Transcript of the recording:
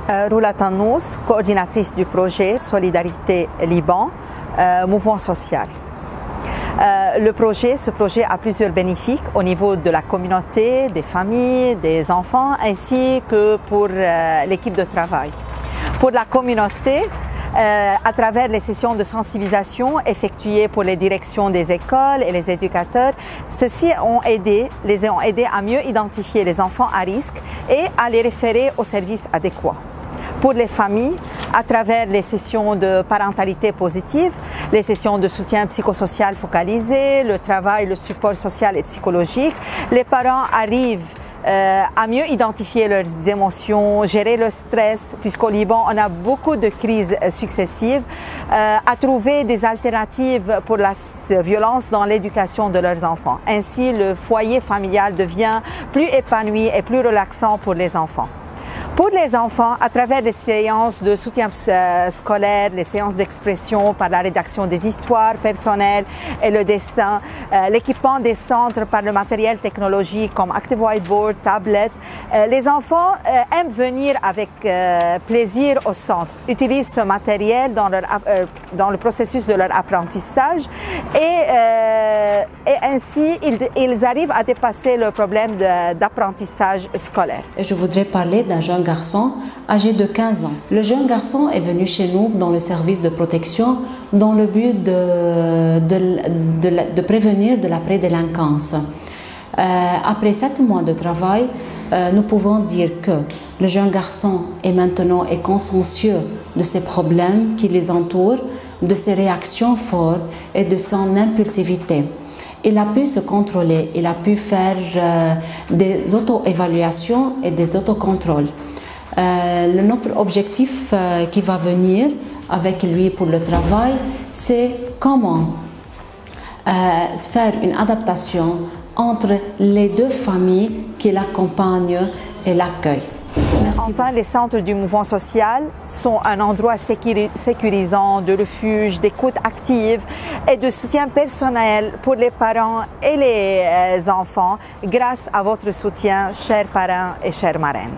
Roula Tannous, coordinatrice du projet Solidarité Liban, mouvement social. Ce projet a plusieurs bénéfices au niveau de la communauté, des familles, des enfants, ainsi que pour l'équipe de travail. Pour la communauté, à travers les sessions de sensibilisation effectuées pour les directions des écoles et les éducateurs, ceux-ci les ont aidés à mieux identifier les enfants à risque et à les référer aux services adéquats. Pour les familles, à travers les sessions de parentalité positive, les sessions de soutien psychosocial focalisé, le travail, le support social et psychologique, les parents arrivent à mieux identifier leurs émotions, gérer le stress, puisqu'au Liban, on a beaucoup de crises successives, à trouver des alternatives pour la violence dans l'éducation de leurs enfants. Ainsi, le foyer familial devient plus épanoui et plus relaxant pour les enfants. Pour les enfants, à travers les séances de soutien scolaire, les séances d'expression par la rédaction des histoires personnelles et le dessin, l'équipement des centres par le matériel technologique comme Active Whiteboard, tablette, les enfants aiment venir avec plaisir au centre, utilisent ce matériel dans le processus de leur apprentissage et ainsi ils arrivent à dépasser le problème d'apprentissage scolaire. Je voudrais parler d'un jeune garçon âgé de 15 ans. Le jeune garçon est venu chez nous dans le service de protection dans le but de prévenir de la prédélinquance. Après 7 mois de travail, nous pouvons dire que le jeune garçon est maintenant consciencieux de ces problèmes qui les entourent, de ses réactions fortes et de son impulsivité. Il a pu se contrôler, il a pu faire des auto-évaluations et des autocontrôles. Notre objectif qui va venir avec lui pour le travail, c'est comment faire une adaptation entre les deux familles qui l'accompagnent et l'accueillent. Enfin, les centres du mouvement social sont un endroit sécurisant de refuge, d'écoute active et de soutien personnel pour les parents et les enfants grâce à votre soutien, chers parents et chères marraines.